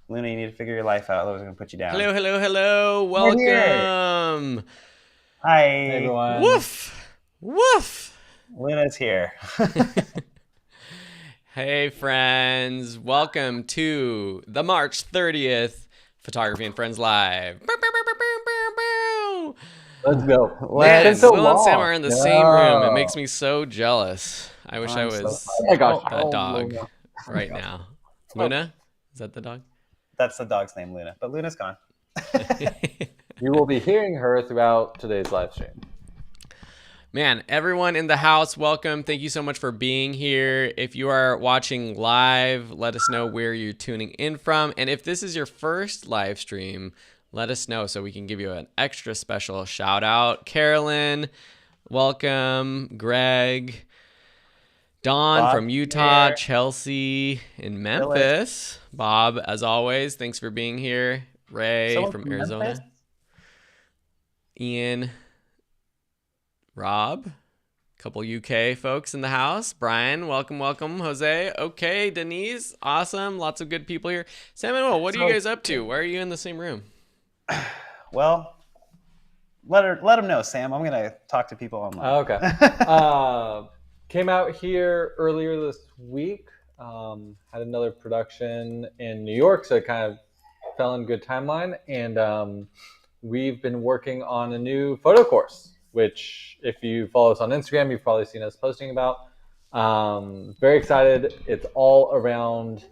Luna, you need to figure your life out. Otherwise, I'm gonna put you down. Hello, hello, hello. We're here. Welcome. Hey Hi, everyone. Woof. Woof. Luna's here. Hey, friends. Welcome to the March 30th Photography and Friends Live. Bow, bow, bow, bow, bow, bow, bow. Let's go. It's been Man, so Will and Sam long. are in the same room. It makes No, me so jealous. I wish I I'm so was Oh my gosh. sorry. that Oh, dog Luna. Oh my right God. now. Oh, Luna? Is that the dog? that's the dog's name, Luna. But Luna's gone. You will be hearing her throughout today's live stream. Man, everyone in the house, welcome. Thank you so much for being here. If you are watching live, let us know where you're tuning in from. And if this is your first live stream, let us know so we can give you an extra special shout out. Carolyn, welcome. Greg, Dawn Bob from Utah, here. Chelsea in Phyllis. Memphis. Bob, as always, thanks for being here. Ray Someone from from Memphis? Arizona. Ian, Rob, couple UK folks in the house. Brian, welcome, welcome. Jose, okay. Denise, awesome. Lots of good people here. Samuel, what are you So, guys up to? Why are you in the same room? well, let him know, Sam. I'm gonna talk to people online. Okay. Came out here earlier this week. Had another production in New York, so it kind of fell in good timeline. And we've been working on a new photo course, which if you follow us on Instagram, you've probably seen us posting about. Very excited. It's all around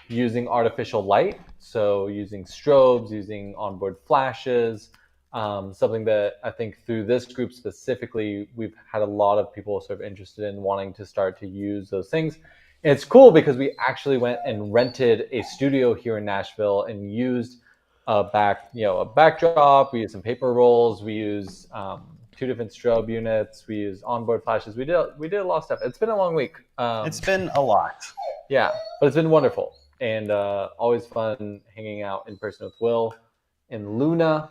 using artificial light. So using strobes, using onboard flashes, something that I think through this group specifically, we've had a lot of people sort of interested in wanting to start to use those things. And it's cool because we actually went and rented a studio here in Nashville and used a backdrop. We used some paper rolls. We used two different strobe units. We used onboard flashes. We did a lot of stuff. It's been a long week. It's been a lot. Yeah, but it's been wonderful and always fun hanging out in person with Will and Luna.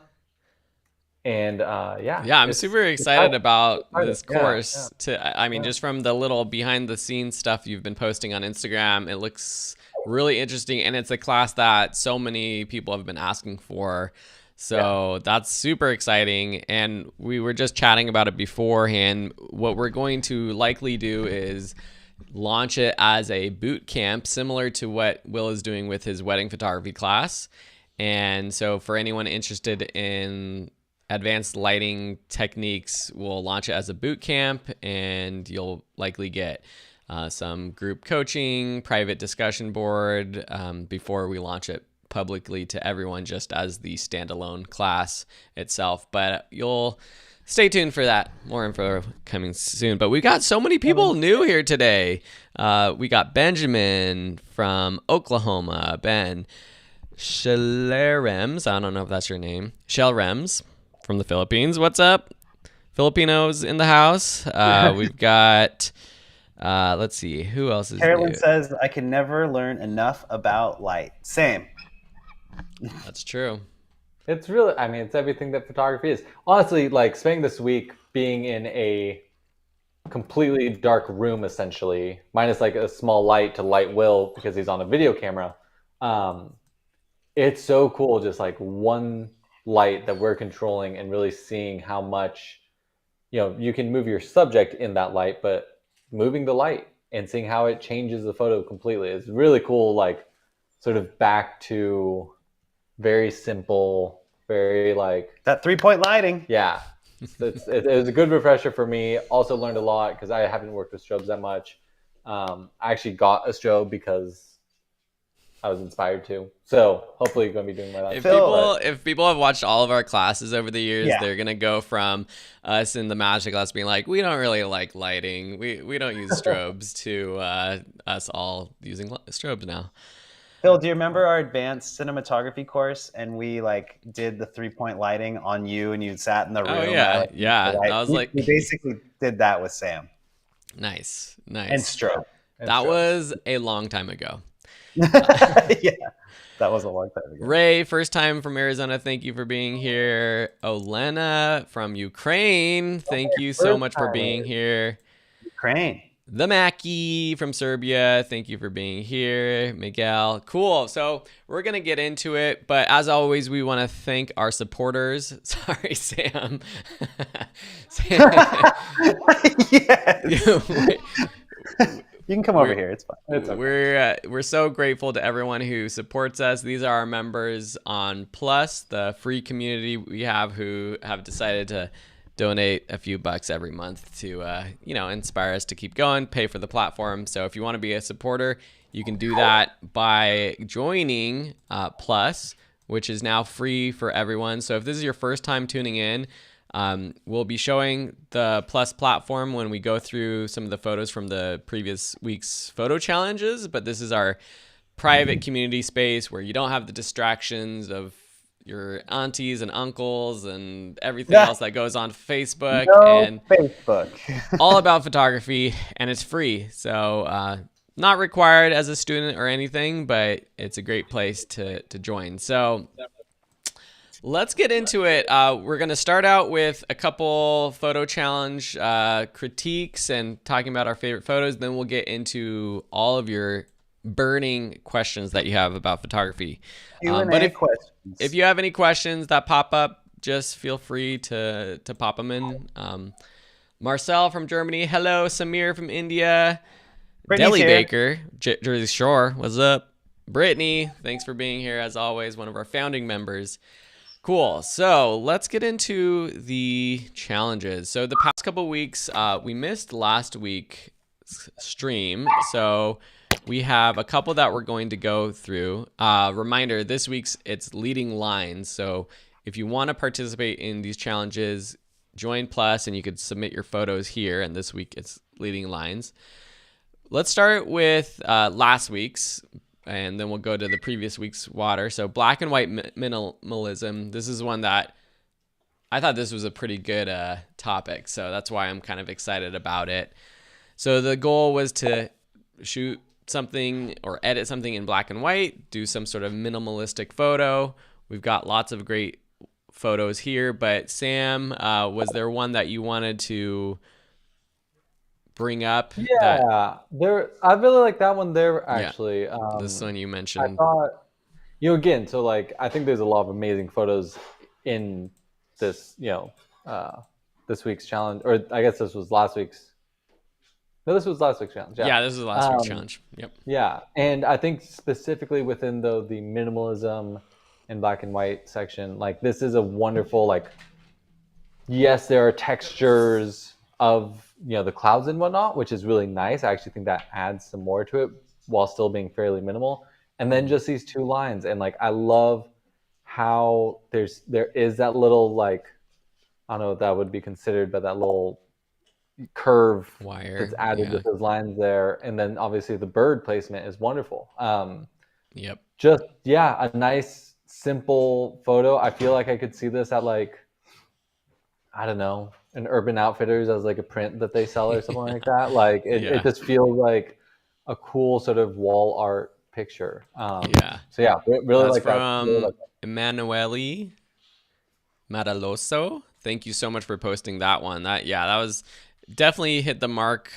And Yeah, I'm super excited about this course. I mean, Yeah. just from the little behind the scenes stuff you've been posting on Instagram, it looks really interesting. And it's a class that so many people have been asking for. So that's super exciting. And we were just chatting about it beforehand. What we're going to likely do is launch it as a boot camp, similar to what Will is doing with his wedding photography class. And so for anyone interested in advanced lighting techniques, we'll launch it as a boot camp, and you'll likely get some group coaching, private discussion board before we launch it publicly to everyone just as the standalone class itself. But you'll stay tuned for that. More info coming soon. But we got so many people new here today. We got Benjamin from Oklahoma, Ben Shalerems. I don't know if that's your name. Shellrems from the Philippines. What's up? Filipinos in the house. We've got, let's see, who else is Carolyn new? says, I can never learn enough about light. Same. That's true. It's really, I mean, it's everything that photography is. Honestly, like spending this week being in a completely dark room, essentially, minus like a small light to light Will because he's on a video camera. It's so cool, just like one light that we're controlling and really seeing how much, you can move your subject in that light, but moving the light and seeing how it changes the photo completely is really cool. Like sort of back to very simple, very like That 3-point lighting. yeah. It was a good refresher for me. Also learned a lot because I haven't worked with strobes that much. I actually got a strobe because I was inspired to. So hopefully you're going to be doing that. If people have watched all of our classes over the years, Yeah. they're gonna go from us in the magic class being like, we don't really like lighting, we don't use strobes, to us all using strobes now. Phil, do you remember our advanced cinematography course? And we like did the 3-point lighting on you, and you sat in the room. Oh yeah, yeah. That was like we basically did that with Sam nice. and strobe. That was a long time ago. Yeah, that was a long time ago. Ray, first time from Arizona. Thank you for being here. Olena from Ukraine. Thank you so much for being here. Ukraine. The Mackie from Serbia, thank you for being here. Miguel, cool. So we're going to get into it, but as always, we want to thank our supporters. Sorry, Sam. Yes. You can come over here. It's fine. It's okay. We're so grateful to everyone who supports us. These are our members on Plus, the free community we have, who have decided to donate a few bucks every month to inspire us to keep going, pay for the platform. So if you want to be a supporter, you can do that by joining Plus, which is now free for everyone. So if this is your first time tuning in, we'll be showing the Plus platform when we go through some of the photos from the previous week's photo challenges, but this is our private community space where you don't have the distractions of your aunties and uncles and everything else that goes on Facebook and Facebook. all about photography, and it's free. So not required as a student or anything, but it's a great place to join. So let's get into it. We're going to start out with a couple photo challenge critiques and talking about our favorite photos. Then we'll get into all of your burning questions that you have about photography. But if you have any questions that pop up, just feel free to pop them in. Marcel from Germany. Hello. Samir from India. Brittany's Deli here. Baker, Jersey Shore. What's up? Brittany, thanks for being here as always, one of our founding members. Cool. So let's get into the challenges. So the past couple weeks, we missed last week's stream. So we have a couple that we're going to go through. Reminder, this week's it's leading lines. So if you want to participate in these challenges, join Plus and you could submit your photos here. And this week it's leading lines. Let's start with last week's, and then we'll go to the previous week's water. So black and white minimalism. This is one that I thought this was a pretty good topic. So that's why I'm kind of excited about it. So the goal was to shoot something or edit something in black and white, do some sort of minimalistic photo. We've got lots of great photos here, but Sam, was there one that you wanted to bring up? I really like that one there, actually. This one you mentioned. I thought, again, so like, I think there's a lot of amazing photos in this, this week's challenge, or I guess this was last week's. No, this was last week's challenge. Yeah, this was last week's challenge. Yep. Yeah, and I think specifically within the minimalism and black and white section, like this is a wonderful, like, yes, there are textures of the clouds and whatnot, which is really nice. I actually think that adds some more to it while still being fairly minimal. And then just these two lines, and like I love how there is that little, like, I don't know what that would be considered, but that little curve wire that's added with those lines there, and then obviously the bird placement is wonderful. Yep. Just a nice simple photo. I feel like I could see this at, like, I don't know, an Urban Outfitters as like a print that they sell or something like that. Like it just feels like a cool sort of wall art picture. So really like that. Really like that. Emanuele Madaloso. Thank you so much for posting that one. That was definitely hit the mark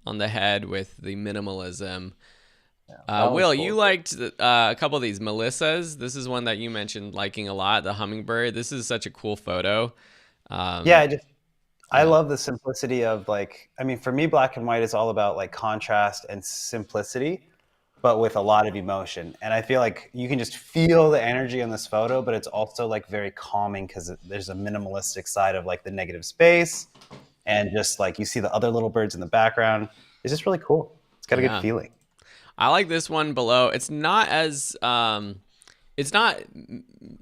on the head with the minimalism. Will, cool. You liked a couple of these. Melissa's. This is one that you mentioned liking a lot. The hummingbird. This is such a cool photo. I love the simplicity of, like, I mean, for me, black and white is all about like contrast and simplicity, but with a lot of emotion. And I feel like you can just feel the energy in this photo, but it's also like very calming because there's a minimalistic side of like the negative space, and just like you see the other little birds in the background. It's just really cool. It's got a good feeling. I like this one below. It's not as it's not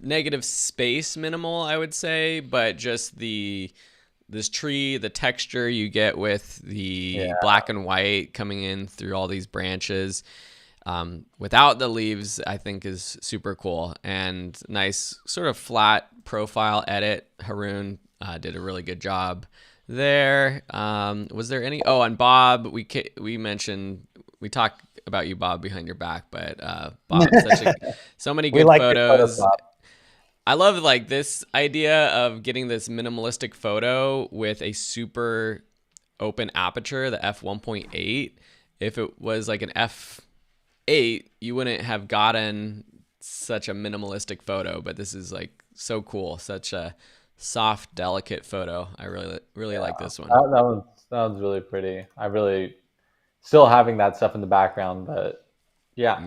negative space minimal, I would say, but just this tree, the texture you get with the black and white coming in through all these branches without the leaves, I think is super cool, and nice sort of flat profile edit. Haroon did a really good job there. Was there any? Oh, and Bob, we mentioned, we talked about you, Bob, behind your back, but Bob, so many good photos. I love like this idea of getting this minimalistic photo with a super open aperture, the f1.8. If it was like an f8, you wouldn't have gotten such a minimalistic photo, but this is like so cool. Such a soft, delicate photo. I really like this one. That one's really pretty. I really still having that stuff in the background, but Yeah.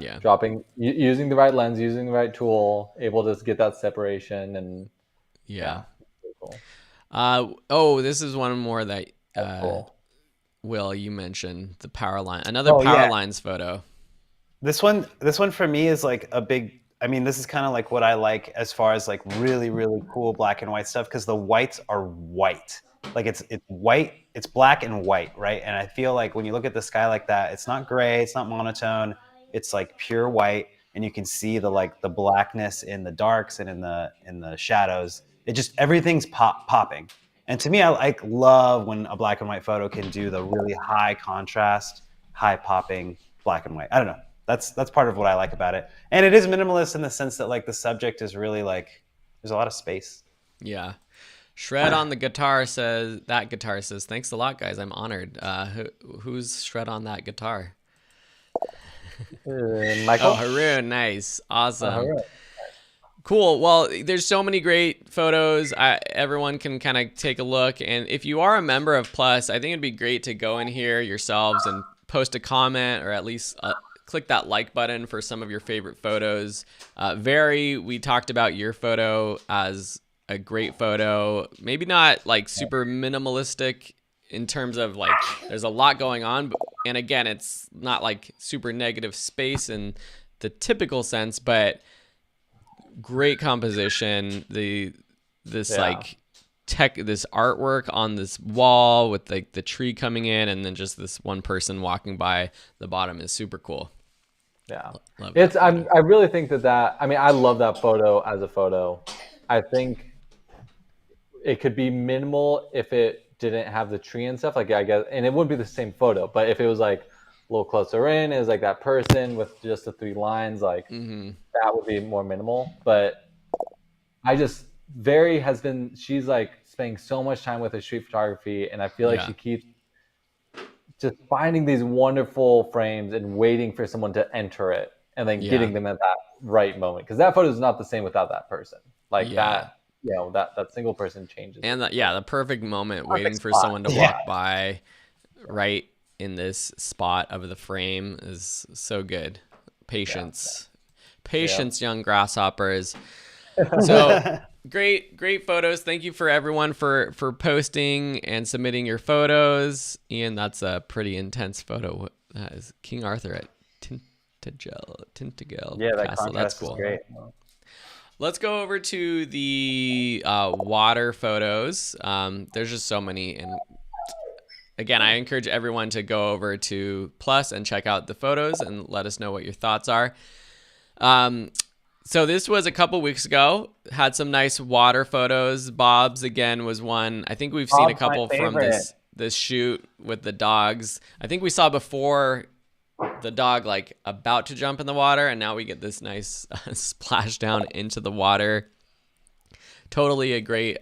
using the right lens, using the right tool, able to get that separation, and Yeah. pretty cool. This is one more that Cool. Will, you mentioned the power line. Another power lines photo. This one for me is like a big, I mean, this is kind of like what I like as far as like really, really cool black and white stuff, because the whites are white. Like it's white, it's black and white, right? And I feel like when you look at the sky like that, it's not gray, it's not monotone, it's like pure white, and you can see the like the blackness in the darks and in the shadows. It just, everything's popping. And to me, I like love when a black and white photo can do the really high contrast, high popping black and white. I don't know. That's part of what I like about it. And it is minimalist in the sense that like the subject is really like, there's a lot of space. Yeah. Shred on the guitar says, thanks a lot, guys. I'm honored. Who's Shred on that guitar? Michael? Oh, Haroon. Nice. Awesome. Haroon. Cool. Well, there's so many great photos. Everyone can kind of take a look. And if you are a member of Plus, I think it'd be great to go in here yourselves and post a comment, or at least click that like button for some of your favorite photos. We talked about your photo as a great photo. Maybe not like super minimalistic in terms of like there's a lot going on. And again, it's not like super negative space in the typical sense, but great composition. This artwork on this wall with like the tree coming in, and then just this one person walking by the bottom is super cool. Yeah, I really think that I mean, I love that photo as a photo. I think it could be minimal if it didn't have the tree and stuff. Like, I guess, and it wouldn't be the same photo, but if it was like a little closer in, it was like that person with just the 3 lines, like that would be more minimal. But she's like spending so much time with her street photography, and I feel like she keeps just finding these wonderful frames and waiting for someone to enter it, and then getting them at that right moment. Because that photo is not the same without that person. Like that, that single person changes. And the perfect moment, waiting for someone to walk by right in this spot of the frame is so good. Patience, young grasshoppers. So great photos. Thank you for everyone for posting and submitting your photos. Ian, that's a pretty intense photo. That is King Arthur at Tintagel that Castle. That's cool. Is great. Let's go over to the water photos. There's just so many, and again, I encourage everyone to go over to Plus and check out the photos and let us know what your thoughts are. So this was a couple weeks ago. Had some nice water photos. Bob's again was one. I think we've seen a couple from this shoot with the dogs. I think we saw before the dog like about to jump in the water, and now we get this nice splash down into the water. Totally a great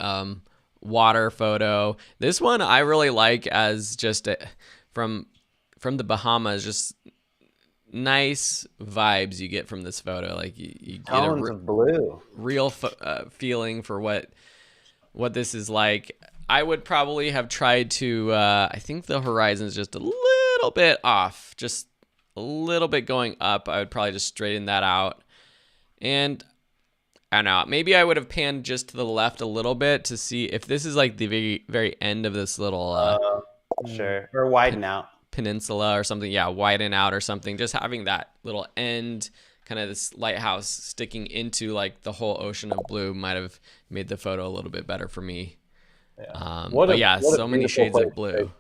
water photo. This one I really like as just from the Bahamas, just nice vibes you get from this photo. Like you get tones of blue, real feeling for what this is like. I would probably have tried to I think the horizon's just a little bit off, just a little bit going up. I would probably just straighten that out. And I don't know, maybe I would have panned just to the left a little bit to see if this is like the very, very end of this little sure, or widen out peninsula or something. Yeah, widen out or something. Just having that little end, kind of this lighthouse sticking into like the whole ocean of blue might have made the photo a little bit better for me. Yeah. So many shades of blue.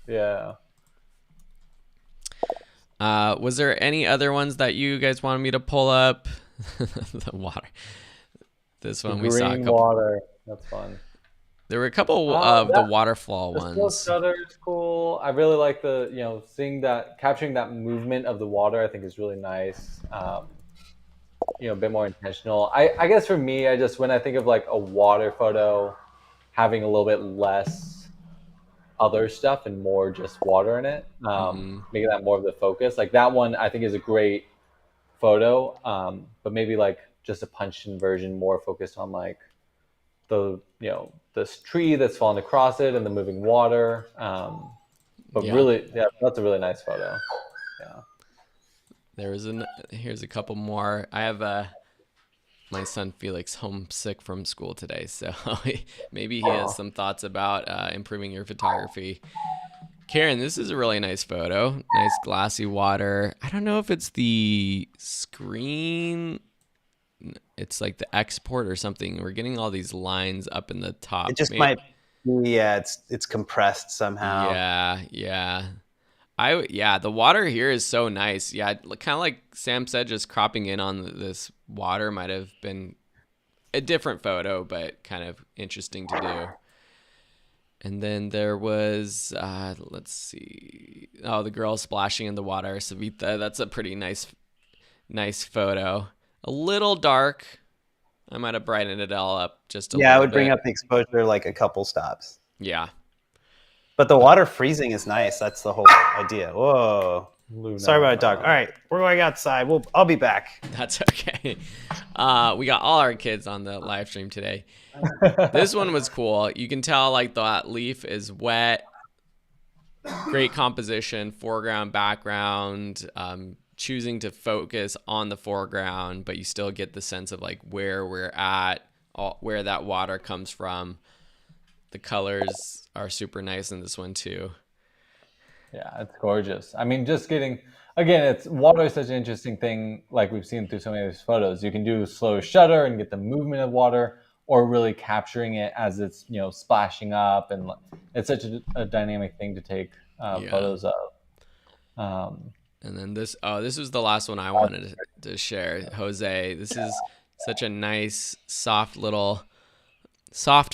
Yeah. Was there any other ones that you guys wanted me to pull up? The water. This one we saw a couple. Water. That's fun. There were a couple of the waterfall ones. The shutter is cool. I really like capturing that movement of the water. I think is really nice. A bit more intentional. I guess for me, when I think of like a water photo, having a little bit less other stuff and more just water in it, Mm-hmm. making that more of the focus. Like that one, I think is a great photo, but maybe like just a punched in version, more focused on like the this tree that's falling across it and the moving water. But Yeah. really, yeah, that's a really nice photo. Yeah. Here's a couple more. I have my son Felix homesick from school today, so maybe he has some thoughts about improving your photography. Karen, this is a really nice photo. Nice glassy water. I don't know if it's the screen. It's like the export or something. We're getting all these lines up in the top. It just might be, yeah, it's compressed somehow. Yeah. The water here is so nice. Yeah, kind of like Sam said, just cropping in on this water might have been a different photo, but kind of interesting to do. And then there was, let's see, the girl splashing in the water, Savita. That's a pretty nice photo. A little dark. I might have brightened it all up just a little bit. Yeah, I would bring up the exposure like a couple stops. Yeah. But the water freezing is nice. That's the whole idea. Whoa. Sorry about it, dog. All right, we're going outside. I'll be back. That's okay. We got all our kids on the live stream today. This one was cool. You can tell like that leaf is wet. Great composition, foreground, background. Choosing to focus on the foreground, but you still get the sense of like where we're at, where that water comes from. The colors are super nice in this one too. Yeah, it's gorgeous. I mean, just getting, again, it's water is such an interesting thing. Like we've seen through so many of these photos, you can do slow shutter and get the movement of water, or really capturing it as it's splashing up, and it's such a dynamic thing to take photos of. And then this was the last one I wanted to share. Jose, this is such a nice, soft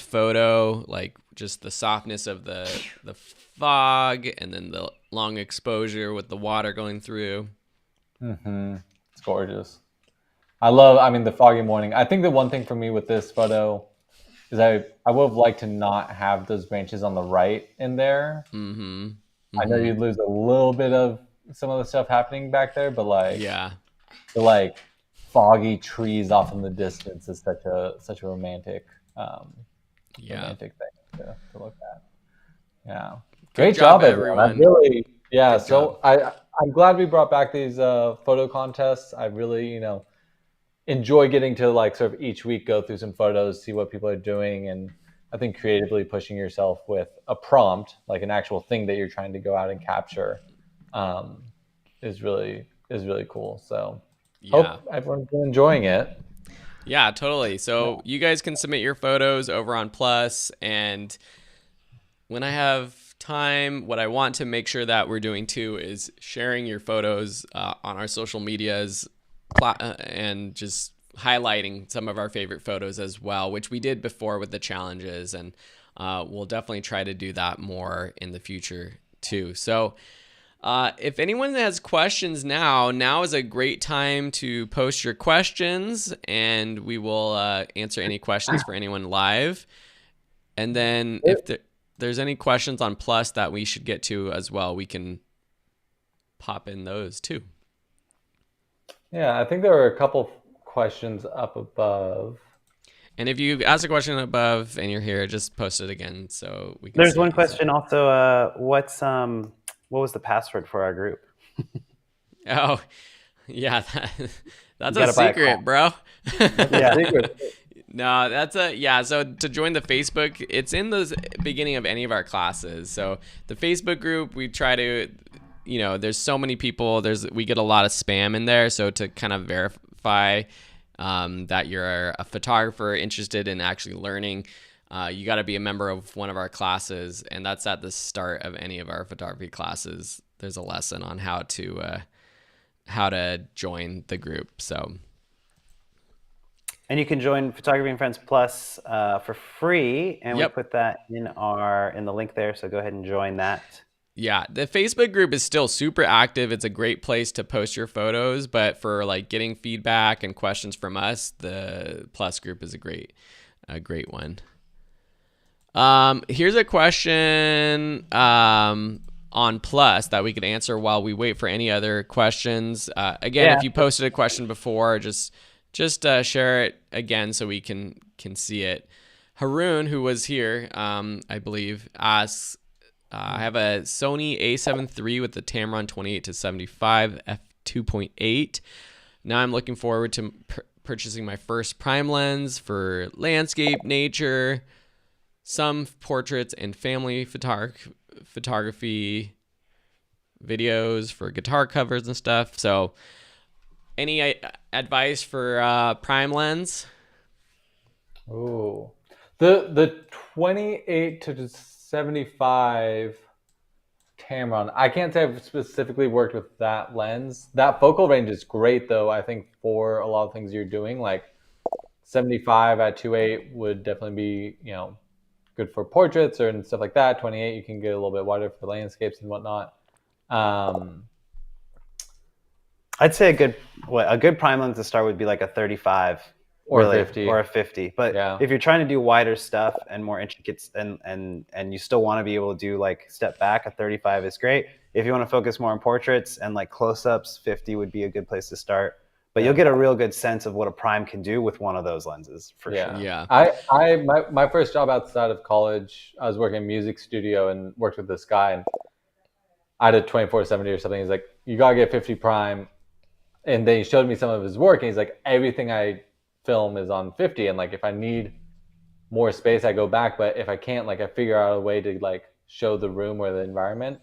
photo, like just the softness of the fog, and then the long exposure with the water going through. It's gorgeous. I mean, the foggy morning. I think the one thing for me with this photo is I would have liked to not have those branches on the right in there. I know you'd lose a little bit of some of the stuff happening back there, but like, the like foggy trees off in the distance is such a romantic romantic thing to look at. Yeah, great job everyone. I'm glad we brought back these photo contests. I really enjoy getting to like sort of each week go through some photos, see what people are doing, and I think creatively pushing yourself with a prompt, like an actual thing that you're trying to go out and capture, is really cool. So hope everyone's been enjoying it. Yeah, totally. So you guys can submit your photos over on Plus, and when I have time, what I want to make sure that we're doing too is sharing your photos on our social medias and just highlighting some of our favorite photos as well, which we did before with the challenges, and we'll definitely try to do that more in the future too. So if anyone has questions now is a great time to post your questions, and we will answer any questions for anyone live. And then if there's any questions on Plus that we should get to as well, we can pop in those too. Yeah, I think there were a couple questions up above. And if you ask a question above and you're here, just post it again so we can. There's one question also. What was the password for our group? Oh, yeah, that's a secret, bro. Yeah, secret. No, so to join the Facebook, it's in the beginning of any of our classes. So the Facebook group, we try to, there's so many people, we get a lot of spam in there. So to kind of verify that you're a photographer interested in actually learning, you got to be a member of one of our classes, and that's at the start of any of our photography classes. There's a lesson on how to join the group. So. And you can join Photography and Friends Plus for free, and we put that in the link there. So go ahead and join that. Yeah, the Facebook group is still super active. It's a great place to post your photos, but for like getting feedback and questions from us, the Plus group is a great one. Here's a question on Plus that we could answer while we wait for any other questions. Again, if you posted a question before, just share it again so we can see it. Haroon, who was here, I believe, asks, I have a Sony A7 III with the Tamron 28-75 f2.8. Now I'm looking forward to purchasing my first prime lens for landscape, nature, some portraits, and family photography, videos for guitar covers and stuff. So any advice for prime lens? Oh, the 28-75 Tamron. I can't say I've specifically worked with that lens. That focal range is great, though. I think for a lot of things you're doing, like 75 at 2.8 would definitely be, good for portraits and stuff like that. 28, you can get a little bit wider for landscapes and whatnot. I'd say a good prime lens to start would be like a 35 or really, 50 or a 50. But if you're trying to do wider stuff and more intricate and you still want to be able to do like step back, a 35 is great. If you want to focus more on portraits and like close-ups, 50 would be a good place to start. But you'll get a real good sense of what a prime can do with one of those lenses for sure. Yeah. My first job outside of college, I was working in a music studio and worked with this guy, and I had a 24-70 or something. He's like, you gotta get 50 prime. And then he showed me some of his work, and he's like, everything I film is on 50, and like if I need more space I go back, but if I can't, like I figure out a way to like show the room or the environment.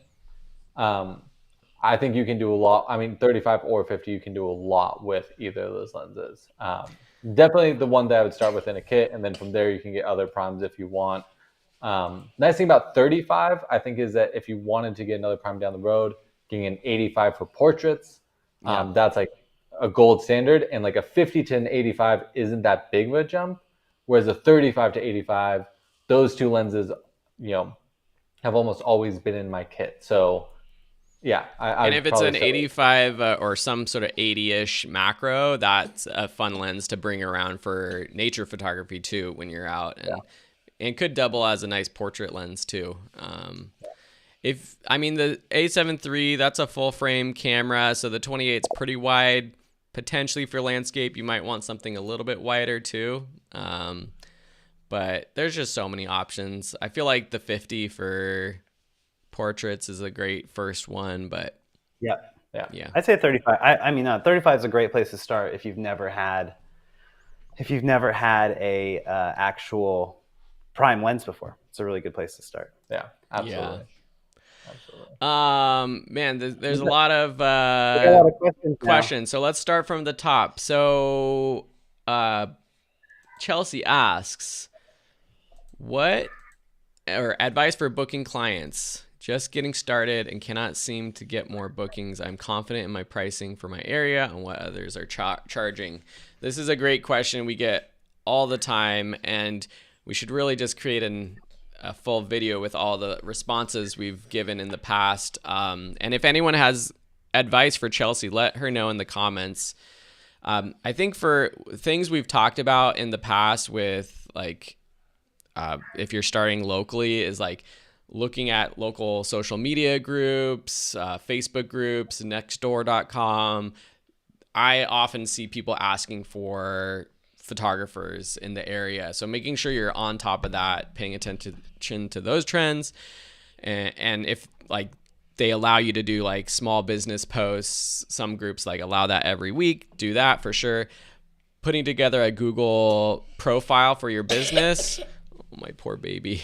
I think you can do a lot. I mean, 35 or 50, you can do a lot with either of those lenses. Definitely the one that I would start with in a kit, and then from there you can get other primes if you want. Nice thing about 35, I think, is that if you wanted to get another prime down the road, getting an 85 for portraits, that's like a gold standard, and like a 50 to an 85 isn't that big of a jump, whereas a 35 to 85, those two lenses, have almost always been in my kit. So yeah, and if it's an 85 or some sort of 80-ish macro, that's a fun lens to bring around for nature photography too when you're out, and could double as a nice portrait lens too. The A7 III, that's a full frame camera, so the 28 is pretty wide. Potentially for landscape, you might want something a little bit wider too. But there's just so many options. I feel like the 50 for portraits is a great first one, but yeah. I'd say 35. 35 is a great place to start if you've never had a actual prime lens before. It's a really good place to start. Yeah, absolutely. Man, there's a lot of questions. So let's start from the top. So Chelsea asks, what or advice for booking clients? Just getting started and cannot seem to get more bookings. I'm confident in my pricing for my area and what others are charging. This is a great question we get all the time, and we should really just create a full video with all the responses we've given in the past. And if anyone has advice for Chelsea, let her know in the comments. I think for things we've talked about in the past with like, if you're starting locally, is like looking at local social media groups, Facebook groups, nextdoor.com. I often see people asking for photographers in the area. So making sure you're on top of that, paying attention to those trends. And if like they allow you to do like small business posts, some groups like allow that every week, do that for sure. Putting together a Google profile for your business. Oh, my poor baby.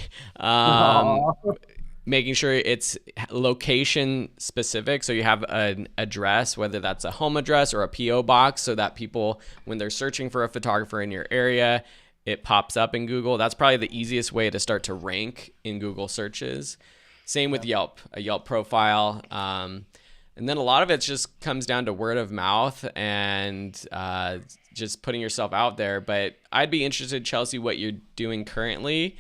Making sure it's location specific. So you have an address, whether that's a home address or a PO box, so that people, when they're searching for a photographer in your area, it pops up in Google. That's probably the easiest way to start to rank in Google searches. Same with Yelp, a Yelp profile. And then a lot of it just comes down to word of mouth and just putting yourself out there. But I'd be interested, Chelsea, what you're doing currently.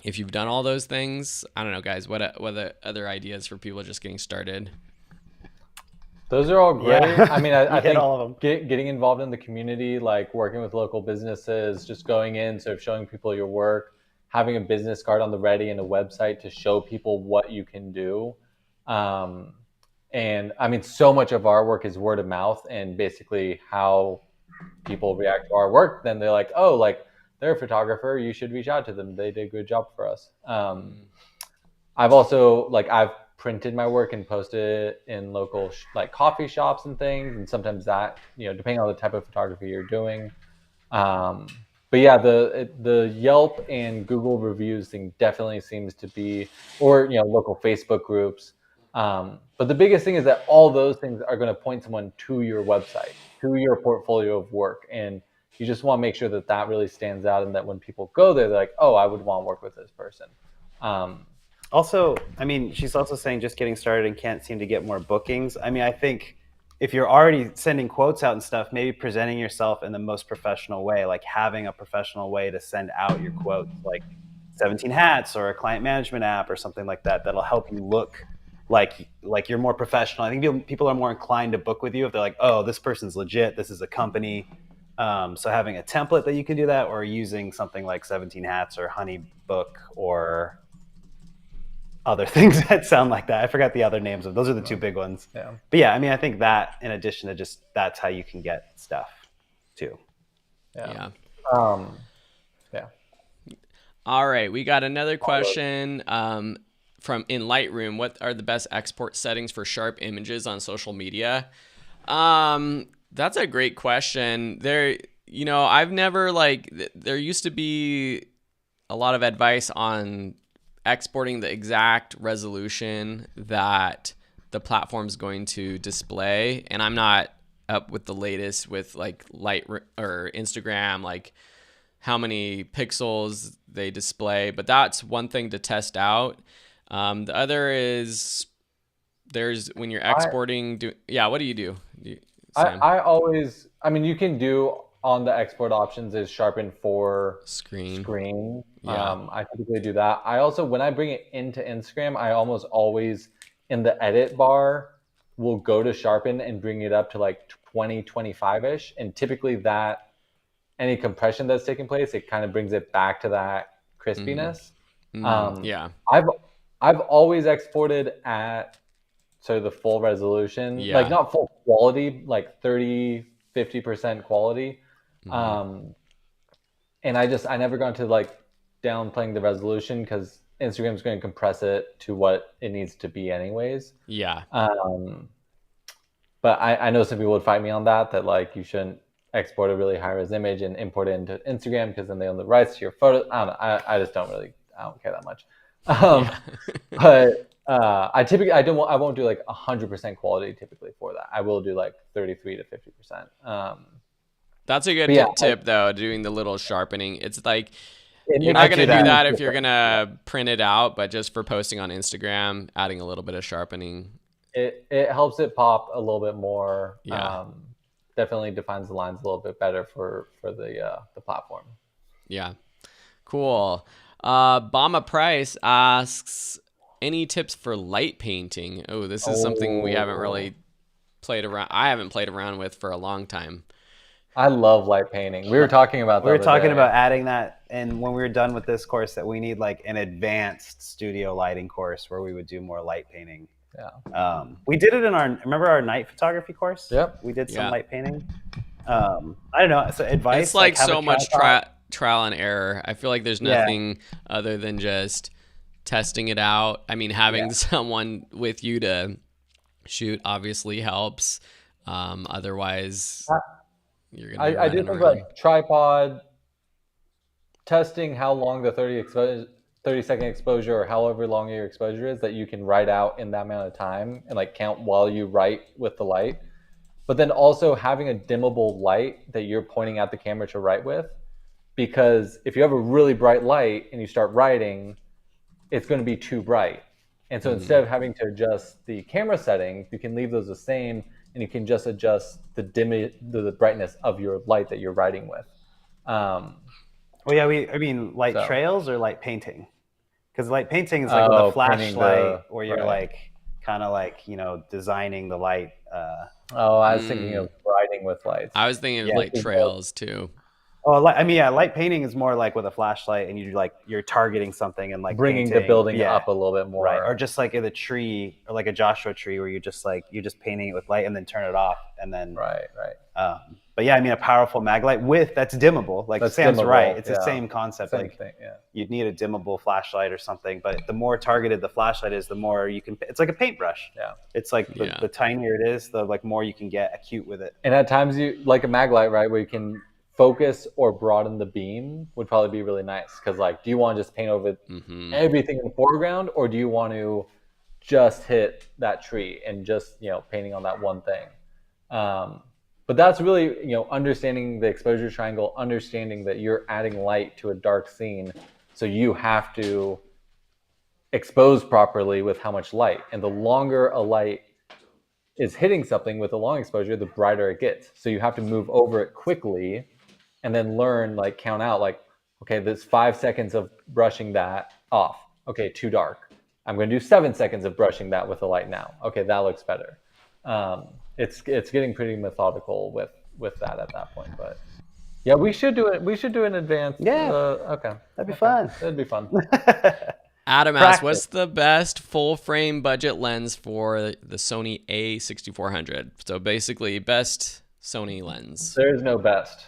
If you've done all those things. I don't know, guys, what other ideas for people just getting started? Those are all great. Yeah. I mean, I think all of them. Getting involved in the community, like working with local businesses, just going in, sort of showing people your work, having a business card on the ready and a website to show people what you can do. And I mean, so much of our work is word of mouth, and basically how people react to our work. Then they're like, oh, like they're a photographer, you should reach out to them. They did a good job for us. I've also I've printed my work and posted it in local like coffee shops and things. And sometimes that, depending on the type of photography you're doing. But yeah, the Yelp and Google reviews thing definitely seems to be, or local Facebook groups. But the biggest thing is that all those things are going to point someone to your website, to your portfolio of work, and you just want to make sure that that really stands out, and that when people go there, they're like, oh, I would want to work with this person. Also, I mean, she's also saying just getting started and can't seem to get more bookings. I mean, I think if you're already sending quotes out and stuff, maybe presenting yourself in the most professional way, like having a professional way to send out your quotes, like 17 Hats or a client management app or something like that, that'll help you look like you're more professional. I think people are more inclined to book with you if they're like, oh, this person's legit, this is a company. So having a template that you can do that, or using something like 17 Hats or Honeybook or other things that sound like that. I forgot the other names of those are the two big ones. Yeah. But yeah, I mean, I think that in addition to just that's how you can get stuff too. Yeah. All right, we got another question from in Lightroom. What are the best export settings for sharp images on social media? That's a great question. I've never there used to be a lot of advice on exporting the exact resolution that the platform's going to display, and I'm not up with the latest with Light or Instagram, how many pixels they display, but that's one thing to test out. The other is there's when you're exporting. What do you do? Sam? I mean, you can do on the export options is sharpen for screen. Yeah. I typically do that. I also, when I bring it into Instagram, I almost always in the edit bar will go to sharpen and bring it up to 20, 25-ish. And typically that any compression that's taking place, it kind of brings it back to that crispiness. Yeah. I've always exported at sort of the full resolution, not full quality, 30, 50% quality. And I never got to downplaying the resolution because Instagram's going to compress it to what it needs to be anyways. Yeah. But I know some people would fight me on that you shouldn't export a really high res image and import it into Instagram because then they own the rights to your photo. I don't know. I just don't care that much. But I won't do 100% quality typically for that. I will do 33 to 50%. That's a good tip though, doing the little sharpening. It's you're not going to do that if you're going to print it out, but just for posting on Instagram, adding a little bit of sharpening. It helps it pop a little bit more. Yeah. Definitely defines the lines a little bit better for the platform. Yeah. Cool. Bama Price asks, any tips for light painting? Oh, this is something we haven't really played around. I haven't played around with for a long time. I love light painting. We were talking about that. We were talking about adding that, and when we were done with this course, that we need an advanced studio lighting course where we would do more light painting. Yeah. We did it in remember our night photography course? Yep. We did some light painting. I don't know. So advice. It's so much trial and error. I feel like there's nothing other than just testing it out. I mean, having someone with you to shoot obviously helps. Otherwise, you're gonna. I do think tripod testing how long the 30-second exposure or however long your exposure is that you can write out in that amount of time and count while you write with the light. But then also having a dimmable light that you're pointing at the camera to write with, because if you have a really bright light and you start writing, it's going to be too bright. And so instead of having to adjust the camera settings, you can leave those the same, and you can just adjust the brightness of your light that you're writing with. Light trails or light painting? Because light painting is with a flashlight where you're kind of designing the light. I was thinking of writing with lights. I was thinking of trails too. Oh, I mean, yeah, light painting is more like with a flashlight, and you're targeting something and like Bringing the painting, building yeah, up a little bit more. right, or just like in a tree or like a Joshua tree where you're just painting it with light and then turn it off and then Right. but yeah, I mean, a powerful mag light that's dimmable. Like Sam's dimmable, right, it's the yeah. same concept. Same like thing, yeah. you'd need a dimmable flashlight or something, but the more targeted the flashlight is, the more you can. It's like a paintbrush. Yeah. It's like the tinier it is, the like more you can get acute with it. And at times you like a mag light, right, where you can focus or broaden the beam would probably be really nice, because like, do you want to just paint over everything in the foreground, or do you want to just hit that tree and just painting on that one thing? But that's really understanding the exposure triangle, understanding that you're adding light to a dark scene, so you have to expose properly with how much light, and the longer a light is hitting something with a long exposure, the brighter it gets. So you have to move over it quickly and then learn, like count out, like, okay, there's 5 seconds of brushing that off. Okay, too dark. I'm going to do 7 seconds of brushing that with the light now. Okay, that looks better. It's getting pretty methodical with that at that point. But yeah, we should do it. We should do an advanced. Yeah. Okay. That'd be fun. That'd be fun. Adam asks, what's the best full frame budget lens for the Sony A6400? So basically, best Sony lens. There's no best.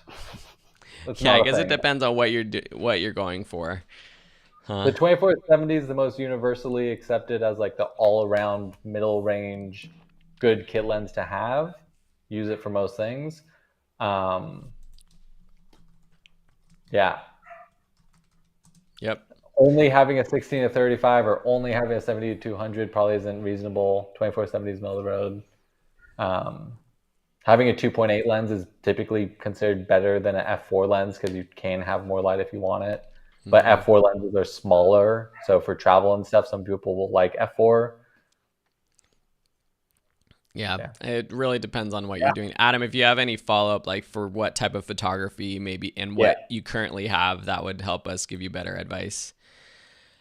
Yeah, I guess it depends on what you're going for. Huh? The 2470 is the most universally accepted as like the all-around middle range good kit lens to have. Use it for most things. Yeah. Yep. Only having a 16 to 35 or only having a 70 to 200 probably isn't reasonable. 2470 is middle of the road. Having a 2.8 lens is typically considered better than an f4 lens, because you can have more light if you want it. But f4 lenses are smaller, so for travel and stuff, some people will like f4. Yeah, it really depends on what you're doing. Adam, if you have any follow-up, like for what type of photography maybe and what you currently have, that would help us give you better advice.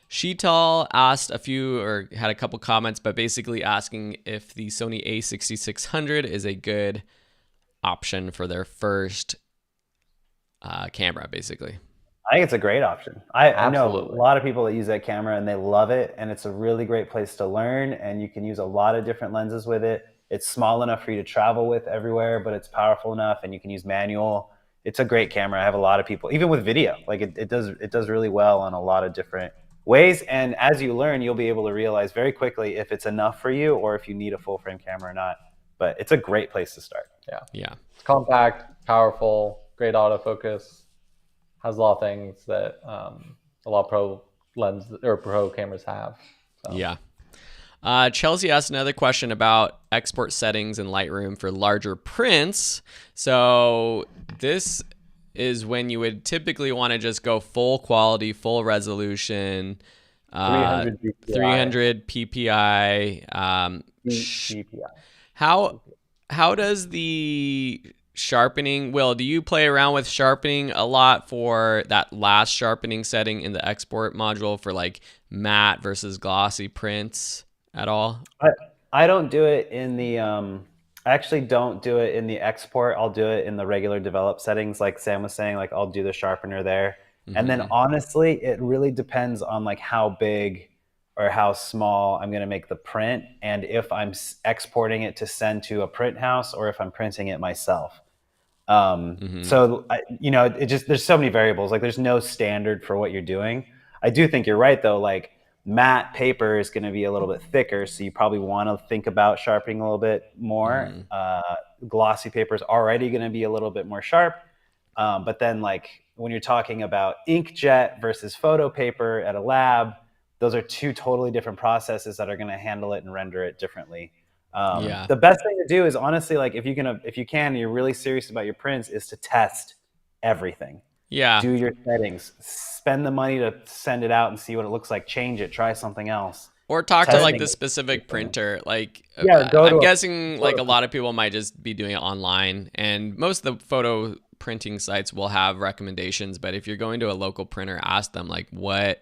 Sheetal asked had a couple comments, but basically asking if the Sony A6600 is a good option for their first camera, basically. I think it's a great option. I know a lot of people that use that camera and they love it, and it's a really great place to learn, and you can use a lot of different lenses with it. It's small enough for you to travel with everywhere, but it's powerful enough, and you can use manual. It's a great camera. I have a lot of people, even with video, like it does really well on a lot of different ways. And as you learn, you'll be able to realize very quickly if it's enough for you or if you need a full frame camera or not. But it's a great place to start. Yeah. It's compact, powerful, great autofocus. Has a lot of things that a lot of pro lens or pro cameras have. So. Yeah. Chelsea asked another question about export settings in Lightroom for larger prints. So this is when you would typically want to just go full quality, full resolution, 300 PPI. How does the sharpening, do you play around with sharpening a lot for that last sharpening setting in the export module for like matte versus glossy prints at all? I don't do it in the I actually don't do it in the export. I'll do it in the regular develop settings, like Sam was saying. Like I'll do the sharpener there. And then honestly, it really depends on like how big or how small I'm going to make the print, and if I'm exporting it to send to a print house or if I'm printing it myself. So there's so many variables. Like there's no standard for what you're doing. I do think you're right though. Like matte paper is going to be a little bit thicker, so you probably want to think about sharpening a little bit more. Glossy paper is already going to be a little bit more sharp. But then like when you're talking about inkjet versus photo paper at a lab, those are two totally different processes that are going to handle it and render it differently. The best thing to do is honestly, like if you can, you're really serious about your prints, is to test everything. Yeah. Do your settings, spend the money to send it out and see what it looks like, change it, try something else. Or talk to like the specific printer. Like I'm guessing like a lot of people might just be doing it online, and most of the photo printing sites will have recommendations, but if you're going to a local printer, ask them like what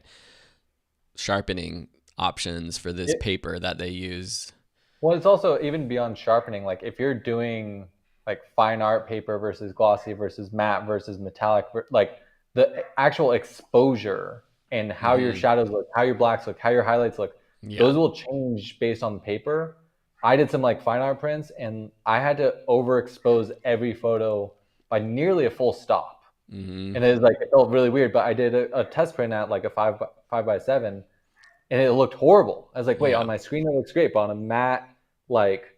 sharpening options for this paper that they use. Well, it's also even beyond sharpening. Like if you're doing like fine art paper versus glossy versus matte versus metallic, like the actual exposure and how your shadows look, how your blacks look, how your highlights look, those will change based on the paper. I did some like fine art prints, and I had to overexpose every photo by nearly a full stop. And it was like, it felt really weird, but I did a test print at like a 5x7, and it looked horrible. I was like, wait, on my screen it looks great, but on a matte, like,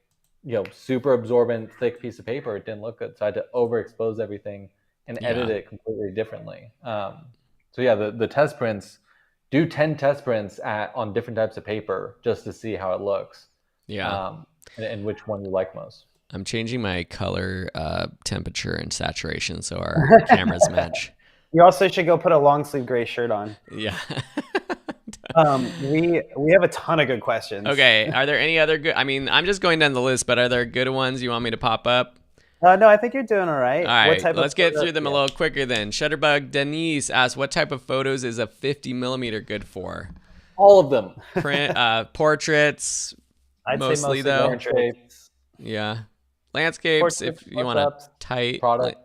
super absorbent, thick piece of paper, it didn't look good. So I had to overexpose everything and edit it completely differently. So yeah, the test prints, do 10 test prints on different types of paper just to see how it looks. And which one you like most. I'm changing my color, temperature, and saturation so our cameras match. You also should go put a long sleeve gray shirt on. Yeah. We have a ton of good questions. Okay. Are there any other good? I mean, I'm just going down the list, but are there good ones you want me to pop up? No, I think you're doing all right. All right. Let's get through them a little quicker then. Shutterbug Denise asks, what type of photos is a 50mm good for? All of them. Portraits. I'd mostly say though. portraits. Yeah. Landscapes, if you want to tight. Product.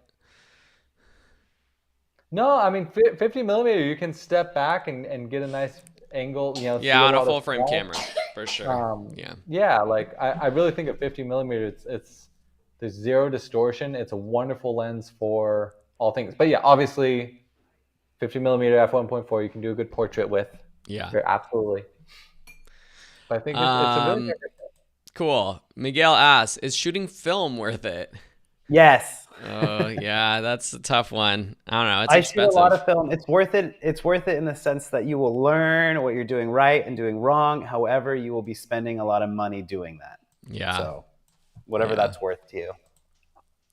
No, I mean, 50mm, you can step back and get a nice angle. Yeah, on a full frame camera, for sure. Yeah, like I really think of 50mm, it's there's zero distortion. It's a wonderful lens for all things. But yeah, obviously, 50mm f1.4, you can do a good portrait with. Yeah. Absolutely. But I think it's a really good. Cool. Miguel asks, is shooting film worth it? Yes. Oh yeah, that's a tough one. I don't know. It's I expensive. shoot a lot of film. It's worth it. It's worth it in the sense that you will learn what you're doing right and doing wrong. However, you will be spending a lot of money doing that. Yeah. So whatever that's worth to you.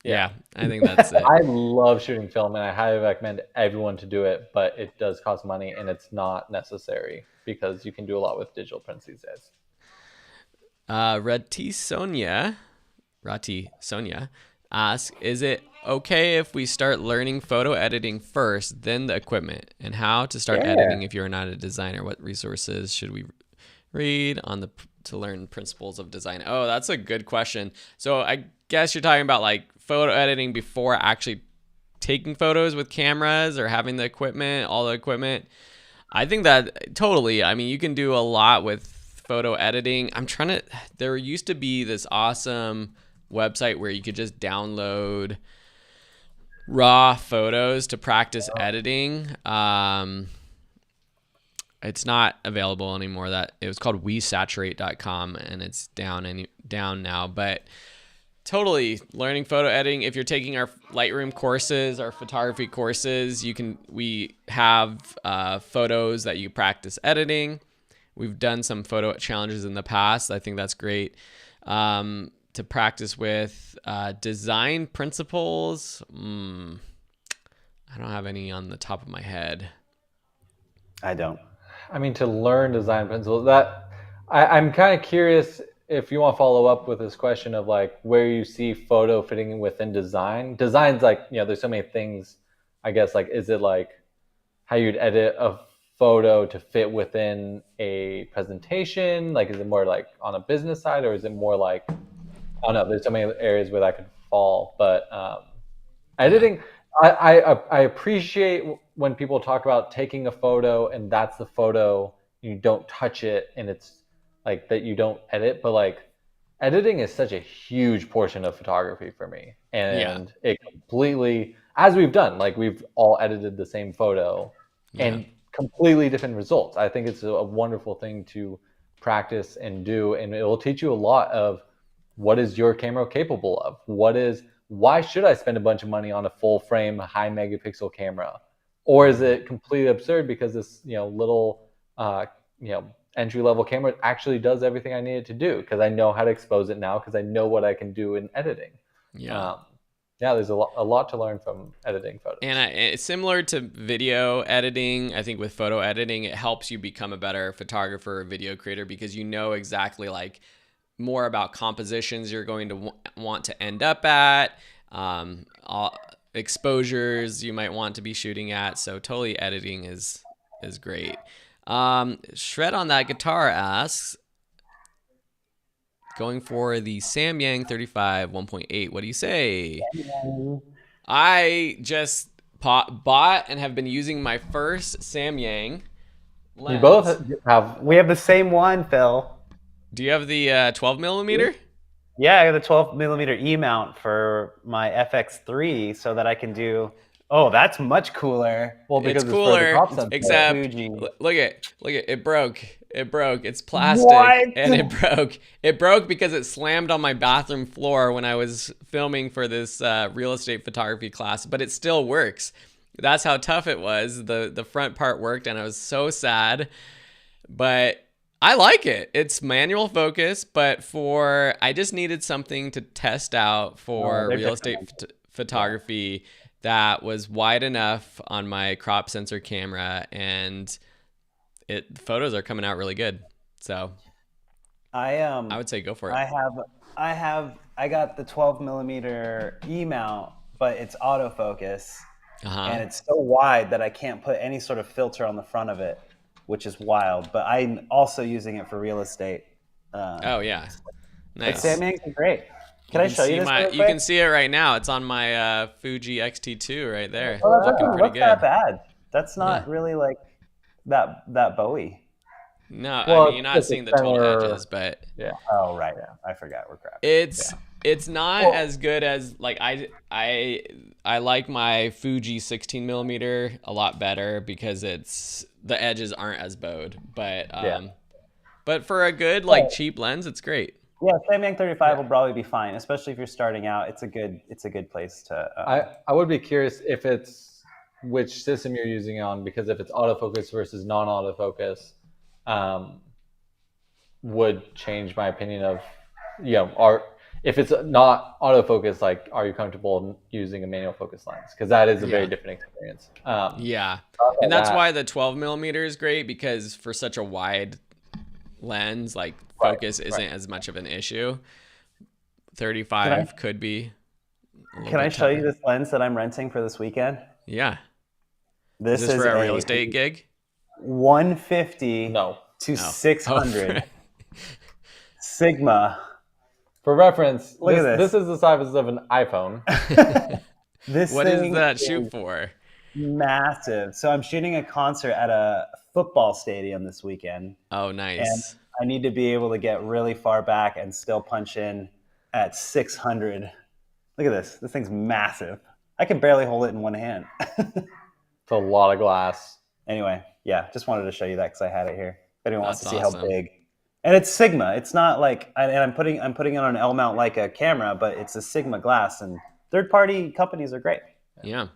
Yeah, I think that's it. I love shooting film, and I highly recommend everyone to do it, but it does cost money, and it's not necessary because you can do a lot with digital prints these days. Rati Sonia asks, is it okay if we start learning photo editing first, then the equipment, and how to start editing if you're not a designer? What resources should we read to learn principles of design? Oh, that's a good question. So I guess you're talking about like photo editing before actually taking photos with cameras or having the equipment, all the equipment. I think that totally, I mean, you can do a lot with photo editing. There used to be this awesome website where you could just download raw photos to practice editing. It's not available anymore. It was called wesaturate.com, and it's down now. But totally, learning photo editing. If you're taking our Lightroom courses, our photography courses, we have photos that you practice editing. We've done some photo challenges in the past. I think that's great to practice with. Design principles. I don't have any on the top of my head. I don't. I mean, to learn design principles, I'm kind of curious if you want to follow up with this question of like where you see photo fitting within design. Design's like, there's so many things, I guess, like, is it like how you'd edit a photo to fit within a presentation? Like, is it more like on a business side, or is it more like, I don't know, there's so many areas where that could fall. But editing, I appreciate when people talk about taking a photo and that's the photo, you don't touch it, and it's like that you don't edit. But like, editing is such a huge portion of photography for me, and it completely, as we've done, like we've all edited the same photo and completely different results. I think it's a wonderful thing to practice and do, and it will teach you a lot of what is your camera capable of. Why should I spend a bunch of money on a full frame, high megapixel camera? Or is it completely absurd because this, little, entry level camera actually does everything I need it to do because I know how to expose it now, because I know what I can do in editing. There's a lot to learn from editing photos. And it's similar to video editing. I think with photo editing, it helps you become a better photographer or video creator because you know exactly like more about compositions you're going to want to end up at, exposures you might want to be shooting at. So totally, editing is great. Shred on That Guitar asks, going for the Samyang 35 1.8. What do you say? I just bought and have been using my first Samyang lens. We both have. We have the same one, Phil. Do you have the 12 millimeter? Yeah, I have the 12 millimeter E mount for my FX3 so that I can do. Oh, that's much cooler. Well, because It's it's for the cooler, crop sensor. except Fuji. look at it broke. It broke. It's plastic, What? and it broke. It broke because it slammed on my bathroom floor when I was filming for this real estate photography class. But it still works. That's how tough it was. The front part worked, and I was so sad. But I like it. It's manual focus, but I just needed something to test out for real estate photography that was wide enough on my crop sensor camera, and photos are coming out really good. So I would say go for it. I got the 12 millimeter E mount, but it's autofocus, and it's so wide that I can't put any sort of filter on the front of it, which is wild. But I'm also using it for real estate. Oh yeah, nice. Samyang's are great. Can I show you this? You can see it right now. It's on my Fuji X-T2 right there. Oh, that's looking pretty good. Not bad. That's not really like that Bowie. No, Well, I mean, you're not seeing the total edges, but yeah. Oh right, yeah. I forgot we're crap. It's not as good as like I like my Fuji 16 millimeter a lot better because the edges aren't as bowed, but for a good cheap lens, it's great. Yeah, Samyang 35 will probably be fine, especially if you're starting out. It's a good place to. I would be curious if it's which system you're using on, because if it's autofocus versus non-autofocus, would change my opinion of, if it's not autofocus, like, are you comfortable using a manual focus lens? Because that is a very different experience. And that's why the 12 millimeter is great, because for such a wide lens, like focus isn't as much of an issue. 35 could be. Can I show you this lens that I'm renting for this weekend? Yeah. This is for a real estate gig? 150 to 600 Sigma. For reference, Look at this is the size of an iPhone. What is that shoot for? Massive. So I'm shooting a concert at a football stadium this weekend. Oh, nice. And I need to be able to get really far back and still punch in at 600. Look at this. This thing's massive. I can barely hold it in one hand. It's a lot of glass. Anyway, yeah, just wanted to show you that because I had it here. If anyone wants to see awesome. how big. And it's Sigma. It's not like, and I'm putting it on an L mount like a camera, but it's a Sigma glass, and third-party companies are great. Yeah,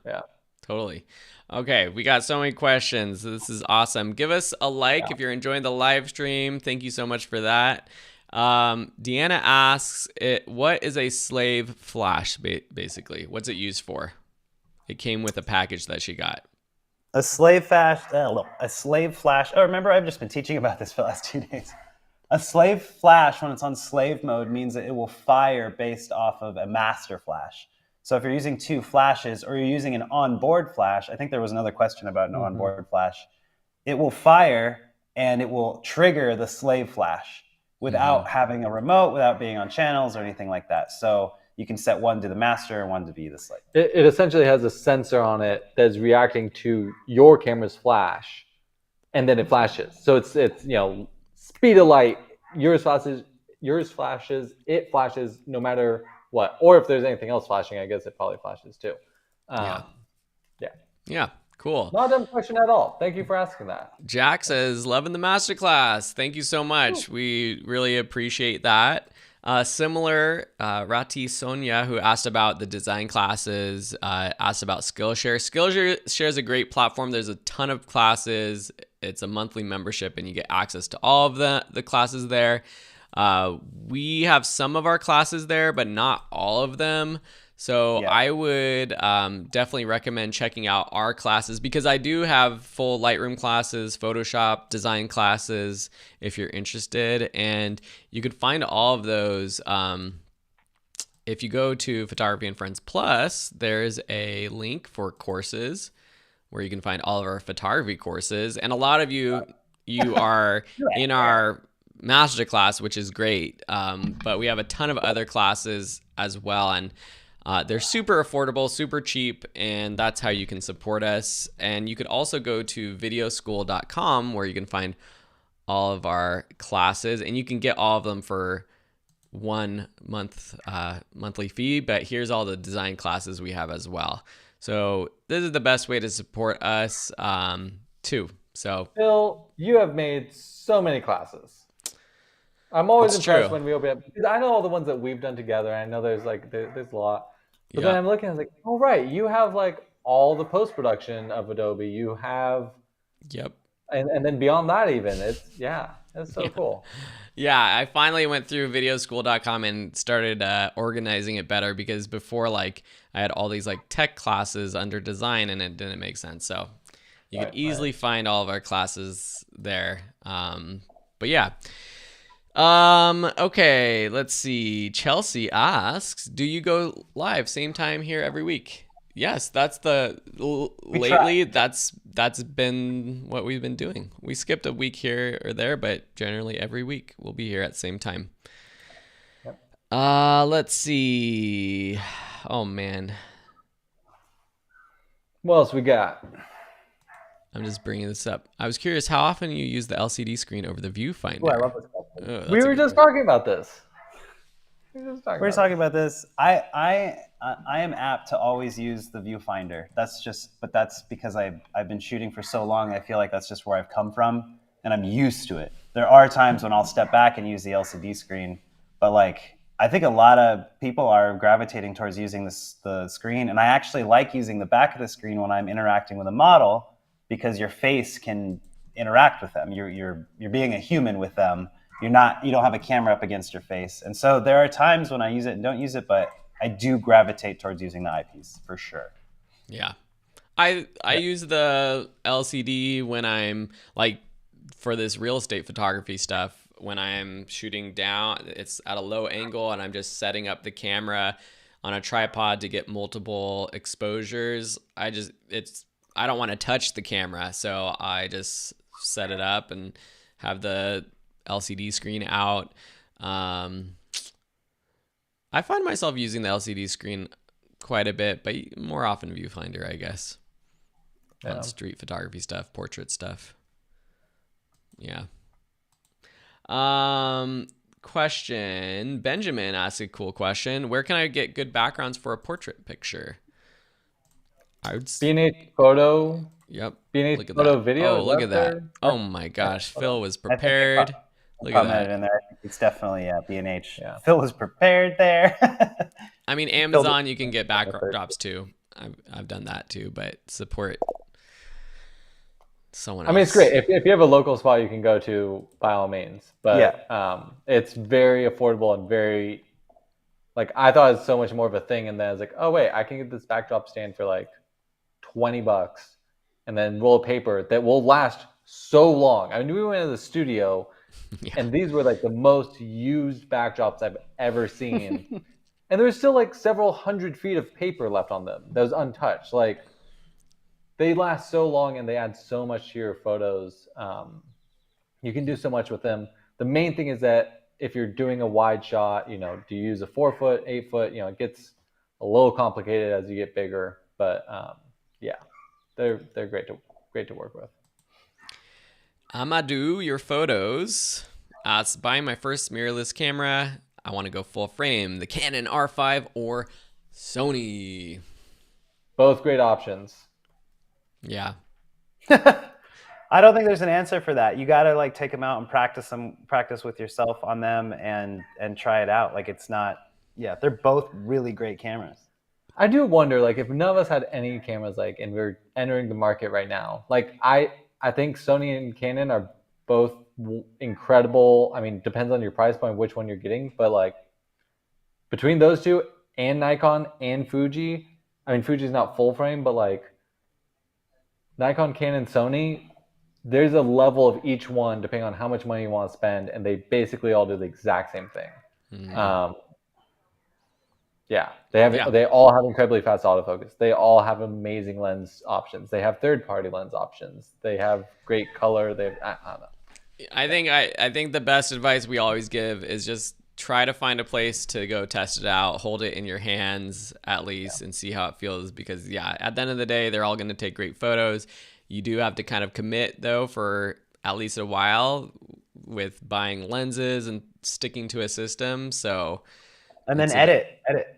totally. Okay, we got so many questions. This is awesome. Give us a like if you're enjoying the live stream. Thank you so much for that. Deanna asks, what is a slave flash, basically? What's it used for? It came with a package that she got. A slave flash. Oh, remember, I've just been teaching about this for the last 2 days. A slave flash, when it's on slave mode, means that it will fire based off of a master flash. So if you're using two flashes or you're using an onboard flash, I think there was another question about an onboard flash, it will fire and it will trigger the slave flash without having a remote, without being on channels or anything like that. So you can set one to the master and one to be the slave. It essentially has a sensor on it that's reacting to your camera's flash, and then it flashes. So it's speed of light, yours flashes, it flashes no matter what. Or if there's anything else flashing, I guess it probably flashes too. Yeah, cool. Not a dumb question at all. Thank you for asking that. Jack says, loving the masterclass. Thank you so much. We really appreciate that. Similar, Rati Sonia, who asked about the design classes, asked about Skillshare. Skillshare is a great platform. There's a ton of classes. It's a monthly membership, and you get access to all of the classes there. We have some of our classes there, but not all of them. So I would definitely recommend checking out our classes, because I do have full Lightroom classes, Photoshop design classes, if you're interested. And you could find all of those. If you go to Photography and Friends Plus, there's a link for courses where you can find all of our photography courses. And a lot of you are in our masterclass, which is great. But we have a ton of other classes as well, and they're super affordable, super cheap, and that's how you can support us. And you could also go to videoschool.com where you can find all of our classes, and you can get all of them for 1 month monthly fee. But here's all the design classes we have as well. So this is the best way to support us too. So Phil, you have made so many classes. I'm always It's impressed true. when we open up, because I know all the ones that we've done together. I know there's like there's a lot, but Yeah. then I'm looking, I was like, oh right, you have like all the post production of Adobe. You have, Yep. and then beyond that, even it's so cool. Yeah, I finally went through videoschool.com and started organizing it better, because before, like, I had all these like tech classes under design and it didn't make sense. So you could easily find all of our classes there. But yeah. Okay, let's see. Chelsea asks, do you go live same time here every week? Yes, that's lately that's been what we've been doing. We skipped a week here or there, but generally every week we'll be here at the same time. Yep. Let's see. Oh man, What else we got? I'm just bringing this up. I was curious how often you use the LCD screen over the viewfinder. Oh, I love this question. Oh, that's We a were good just question. talking about this. We're talking about this. I am apt to always use the viewfinder. But that's because I've been shooting for so long. I feel like that's just where I've come from, and I'm used to it. There are times when I'll step back and use the LCD screen, but like I think a lot of people are gravitating towards using the screen, and I actually like using the back of the screen when I'm interacting with a model, because your face can interact with them. You're being a human with them. You don't have a camera up against your face. And so there are times when I use it and don't use it, but I do gravitate towards using the eyepiece for sure. Yeah. I use the LCD when I'm like, for this real estate photography stuff, when I'm shooting down, it's at a low angle and I'm just setting up the camera on a tripod to get multiple exposures. I don't want to touch the camera, so I just set it up and have the LCD screen out. I find myself using the LCD screen quite a bit, but more often viewfinder, I guess. Yeah. On street photography stuff, portrait stuff. Yeah. Question. Benjamin asks a cool question. Where can I get good backgrounds for a portrait picture? B&H photo. Yep. B&H Look at photo that. video. Oh, look at that. Oh my gosh. Phil was I think prepared. Look at commented that. in there. It's definitely B&H. Yeah. Phil was prepared there. I mean, Amazon, you can get backdrops too. I've done that too, but support someone else. I mean, it's great. If you have a local spot you can go to, by all means. But it's very affordable and very, like, I thought it was so much more of a thing. And then I was like, oh, wait, I can get this backdrop stand for like $20 and then roll of paper that will last so long. I mean, we went to the studio and these were like the most used backdrops I've ever seen. And there's still like several hundred feet of paper left on them that was untouched. Like, they last so long and they add so much to your photos. You can do so much with them. The main thing is that if you're doing a wide shot, do you use a 4 foot, 8 foot? It gets a little complicated as you get bigger, but yeah, they're great to work with. Amadou, your photos. Buying my first mirrorless camera. I want to go full frame. The Canon R5 or Sony. Both great options. Yeah. I don't think there's an answer for that. You got to like take them out and practice with yourself on them and try it out. Like, it's not, they're both really great cameras. I do wonder, like, if none of us had any cameras, like, and we're entering the market right now, like, I think Sony and Canon are both incredible. I mean, depends on your price point, which one you're getting, but like between those two and Nikon and Fuji, I mean, Fuji's not full frame, but like Nikon, Canon, Sony, there's a level of each one depending on how much money you want to spend, and they basically all do the exact same thing. Mm-hmm. They all have incredibly fast autofocus. They all have amazing lens options. They have third-party lens options. They have great color. I don't know. I think the best advice we always give is just try to find a place to go test it out, hold it in your hands at least, and see how it feels. Because yeah, at the end of the day, they're all going to take great photos. You do have to kind of commit though for at least a while with buying lenses and sticking to a system. So And then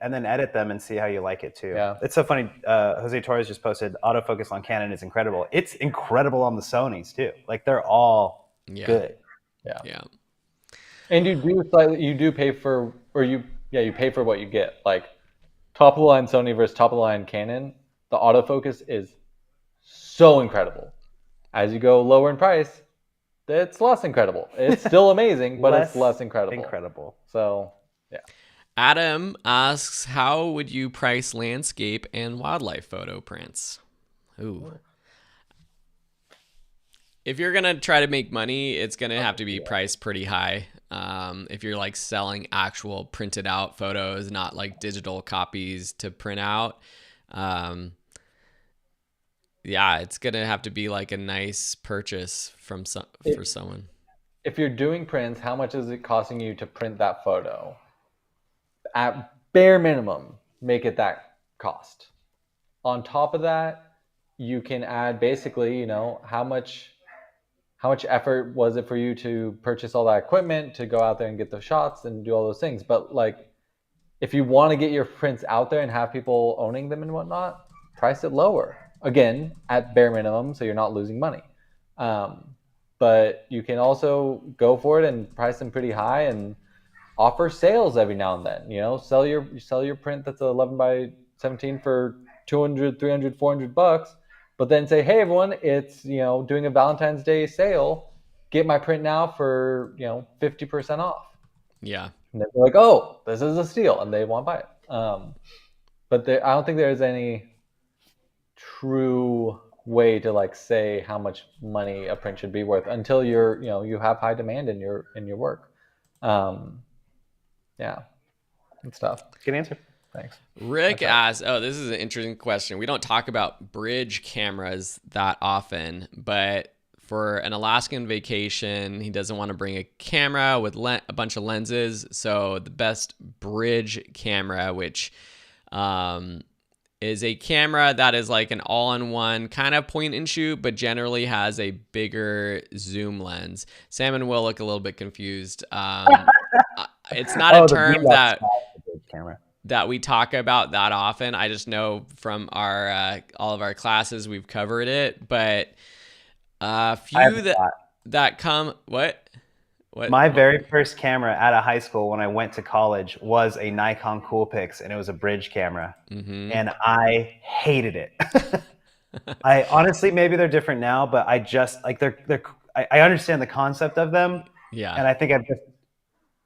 and then edit them and see how you like it too. Yeah. It's so funny. Jose Torres just posted autofocus on Canon is incredible. It's incredible on the Sonys too. Like they're all good. Yeah. And you do pay for, or you pay for what you get. Like top of the line Sony versus top of the line Canon, the autofocus is so incredible. As you go lower in price, it's less incredible. It's still amazing, but it's less incredible. So yeah. Adam asks, how would you price landscape and wildlife photo prints? Ooh. If you're going to try to make money, it's going to have to be priced pretty high. If you're like selling actual printed out photos, not like digital copies to print out. Yeah, it's going to have to be like a nice purchase for someone. If you're doing prints, how much is it costing you to print that photo? At bare minimum, make it that cost. On top of that, you can add basically, how much effort was it for you to purchase all that equipment, to go out there and get those shots and do all those things. But like, if you want to get your prints out there and have people owning them and whatnot, price it lower. Again, at bare minimum, so you're not losing money. But you can also go for it and price them pretty high and offer sales every now and then. Sell your print that's 11 by 17 for $200, $300, $400, but then say, hey everyone, it's doing a Valentine's Day sale. Get my print now for 50% off. Yeah. And they're like, oh, this is a steal, and they want to buy it. But I don't think there's any true way to like say how much money a print should be worth until you have high demand in your work. Yeah, good stuff. Good answer. Thanks. Rick asks, this is an interesting question. We don't talk about bridge cameras that often, but for an Alaskan vacation, he doesn't want to bring a camera with a bunch of lenses. So the best bridge camera, which is a camera that is like an all-in-one kind of point and shoot, but generally has a bigger zoom lens. Sam and Will look a little bit confused. It's not a term that we talk about that often. I just know from our all of our classes we've covered it, but a few that come what my very first camera out of high school when I went to college was a Nikon Coolpix, and it was a bridge camera, and I hated it. I honestly, maybe they're different now, but I just like I understand the concept of them, and I think I've just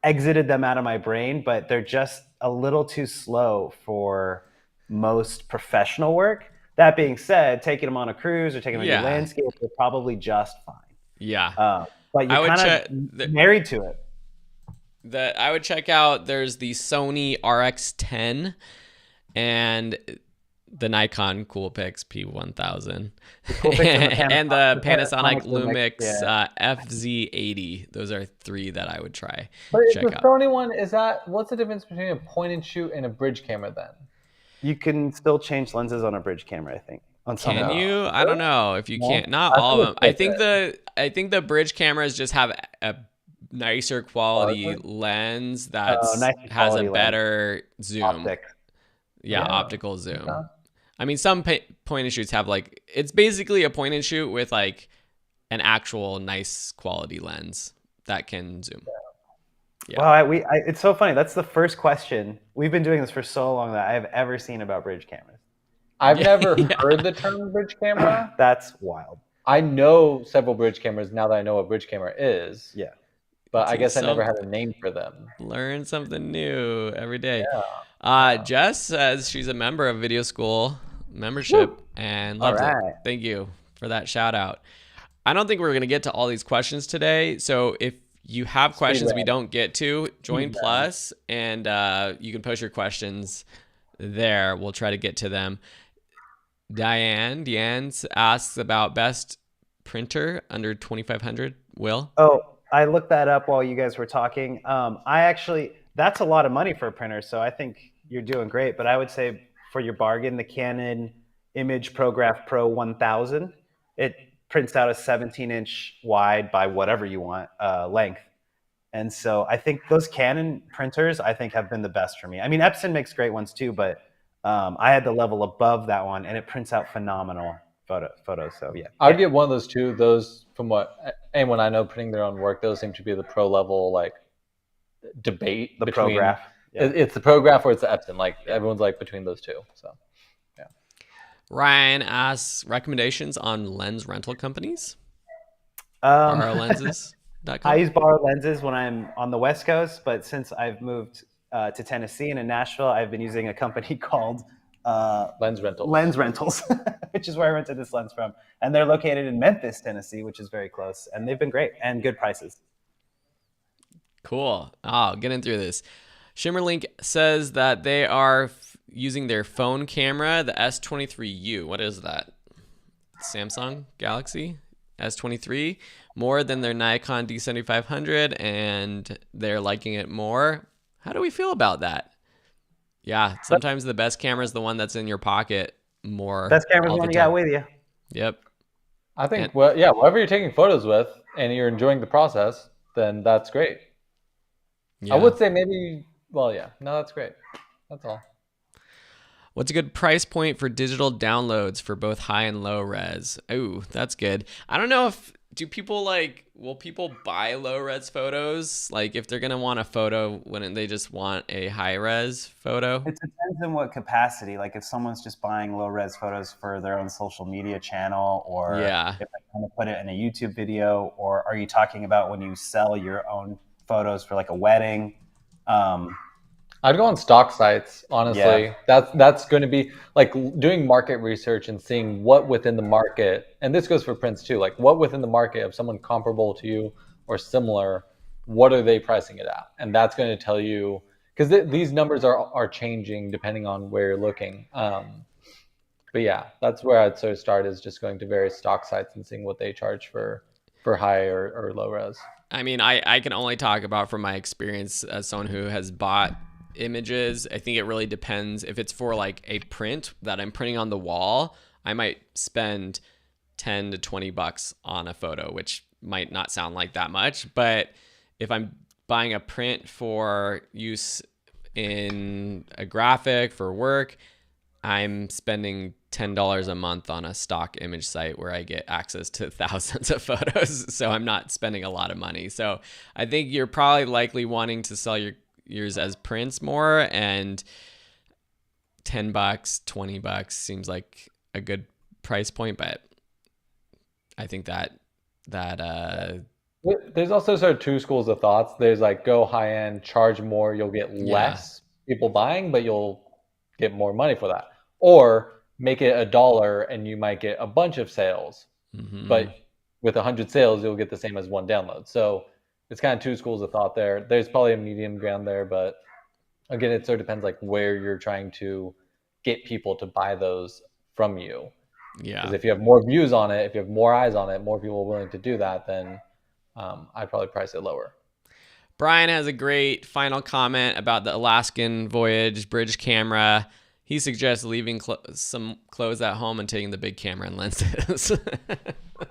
exited them out of my brain, but they're just a little too slow for most professional work. That being said, taking them on a cruise or taking them on your landscape, they're probably just fine. Yeah. But you're kind of married to it. I would check out, there's the Sony RX10 and the Nikon Coolpix P1000 and the Panasonic Lumix FZ80. Those are three that I would try. But the Sony one, what's the difference between a point and shoot and a bridge camera then? You can still change lenses on a bridge camera, I think. Can you? I don't know if you can't. Not all of them. I think the bridge cameras just have a nicer quality lens that has a better zoom. Optical zoom. Yeah. I mean, some point and shoots have it's basically a point and shoot with like an actual nice quality lens that can zoom. Yeah. Wow, it's so funny. That's the first question. We've been doing this for so long that I have ever seen about bridge cameras. I've never heard the term bridge camera. That's wild. I know several bridge cameras now that I know what bridge camera is. Yeah. But I guess I never had a name for them. Learn something new every day. Yeah. Jess says she's a member of Video School membership and loves it. Thank you for that shout out. I don't think we're going to get to all these questions today. So if you have questions we don't get to, join Plus and you can post your questions there. We'll try to get to them. Diane asks about best printer under $2,500. Will? Oh, I looked that up while you guys were talking. That's a lot of money for a printer, so I think you're doing great. But I would say for your bargain, the Canon Image ProGraph Pro 1000, it prints out a 17-inch wide by whatever you want length. And so I think those Canon printers, I think, have been the best for me. I mean, Epson makes great ones too, but I had the level above that one, and it prints out phenomenal photos. So yeah, I would get one of those too. Those, from what anyone I know printing their own work, those seem to be the pro level like debate the between. ProGraph. Yeah. It's the ProGraph or it's the Epson. Like everyone's like between those two. So yeah. Ryan asks recommendations on lens rental companies. BorrowLenses.com. I use Borrow Lenses when I'm on the West Coast, but since I've moved to Tennessee and in Nashville, I've been using a company called Lens Rentals, which is where I rented this lens from. And they're located in Memphis, Tennessee, which is very close. And they've been great and good prices. Cool. Getting through this. Shimmerlink says that they are using their phone camera, the S23U. What is that? Samsung Galaxy S23, more than their Nikon D7500, and they're liking it more. How do we feel about that? Yeah, sometimes the best camera is the one that's in your pocket more. Best camera is the one you got with you. Yep. I think, whatever you're taking photos with and you're enjoying the process, then that's great. Yeah. I would say maybe, no, that's great. That's all. What's a good price point for digital downloads for both high and low res? Oh, that's good. I don't know will people buy low res photos? Like if they're going to want a photo, wouldn't they just want a high res photo? It depends on what capacity. Like if someone's just buying low res photos for their own social media channel, or if they want to put it in a YouTube video, or are you talking about when you sell your own photos for like a wedding? I'd go on stock sites, honestly. Yeah. That's going to be like doing market research and seeing what within the market, and this goes for prints too, like what within the market of someone comparable to you or similar, what are they pricing it at? And that's going to tell you, because these numbers are changing depending on where you're looking. But yeah, that's where I'd sort of start, is just going to various stock sites and seeing what they charge for high or low res. I mean, I can only talk about from my experience as someone who has bought images. I think it really depends. If it's for like a print that I'm printing on the wall, I might spend 10 to 20 bucks on a photo, which might not sound like that much. But if I'm buying a print for use in a graphic for work, I'm spending $10 a month on a stock image site where I get access to thousands of photos. So I'm not spending a lot of money. So I think you're probably likely wanting to sell yours as prints more, and $10, $20 seems like a good price point. But I think that there's also sort of two schools of thoughts. There's like, go high end, charge more, you'll get less people buying, but you'll get more money for that. Or make it $1 and you might get a bunch of sales, but with 100 sales, you'll get the same as one download. So it's kind of two schools of thought there. There's probably a medium ground there, but again, it sort of depends like where you're trying to get people to buy those from you. Yeah. Because if you have more views on it, if you have more eyes on it, more people are willing to do that, then I'd probably price it lower. Brian has a great final comment about the Alaskan voyage bridge camera. He suggests leaving some clothes at home and taking the big camera and lenses.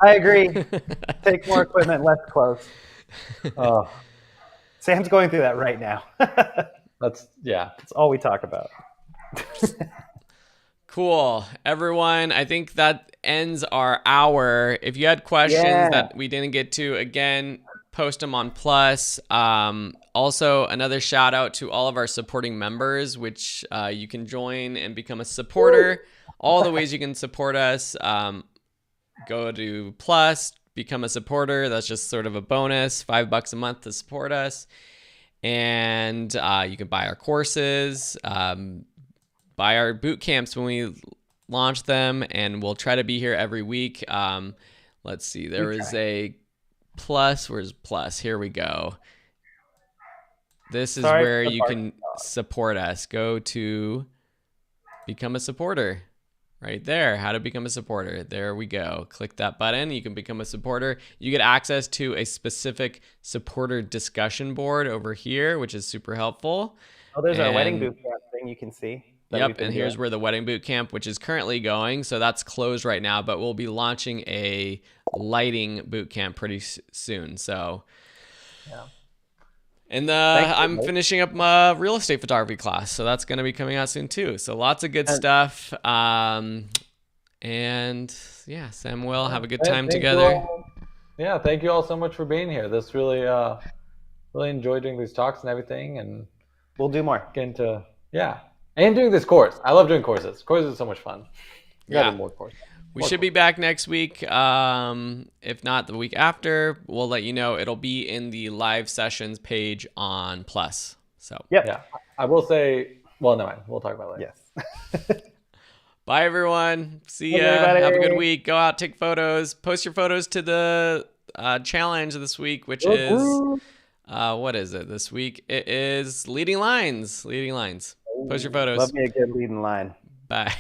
I agree. Take more equipment, less clothes. Sam's going through that right now. That's all we talk about. Cool. Everyone, I think that ends our hour. If you had questions that we didn't get to, again, post them on Plus. Also, another shout out to all of our supporting members, which you can join and become a supporter. All the ways you can support us. Go to Plus, become a supporter. That's just sort of a bonus, $5 a month to support us. And you can buy our courses, buy our boot camps when we launch them, and we'll try to be here every week. Let's see, there is a Plus. Where's Plus? Here we go. This is where you can support us. Go to become a supporter. right there, how to become a supporter. There we go. Click that button. You can become a supporter. You get access to a specific supporter discussion board over here, which is super helpful. Oh, there's our wedding And- boot camp thing you can see. that Yep, we've been and here's doing. where the wedding boot camp, which is currently going. So that's closed right now, but we'll be launching a lighting boot camp pretty soon. So, Yeah. and Thank you, I'm Mike. finishing up my real estate photography class, so that's going to be coming out soon too. So lots of good stuff. And yeah, Samuel, have a good time Thank you together. all. Yeah, thank you all so much for being here. This really, really enjoyed doing these talks and everything, and We'll do more. getting to and doing this course. I love doing courses. Courses are so much fun. We gotta Yeah. do more courses. We should be back next week. If not the week after, we'll let you know. It'll be in the live sessions page on Plus. So Yep. Yeah, I will say. Well, no, mind. We'll talk about it later. Yes. bye, everyone. See Bye, ya. everybody. Have a good week. Go out, take photos. Post your photos to the challenge this week, which is what is it this week? It is leading lines. Leading lines. Post your photos. Love me a good leading line. Bye.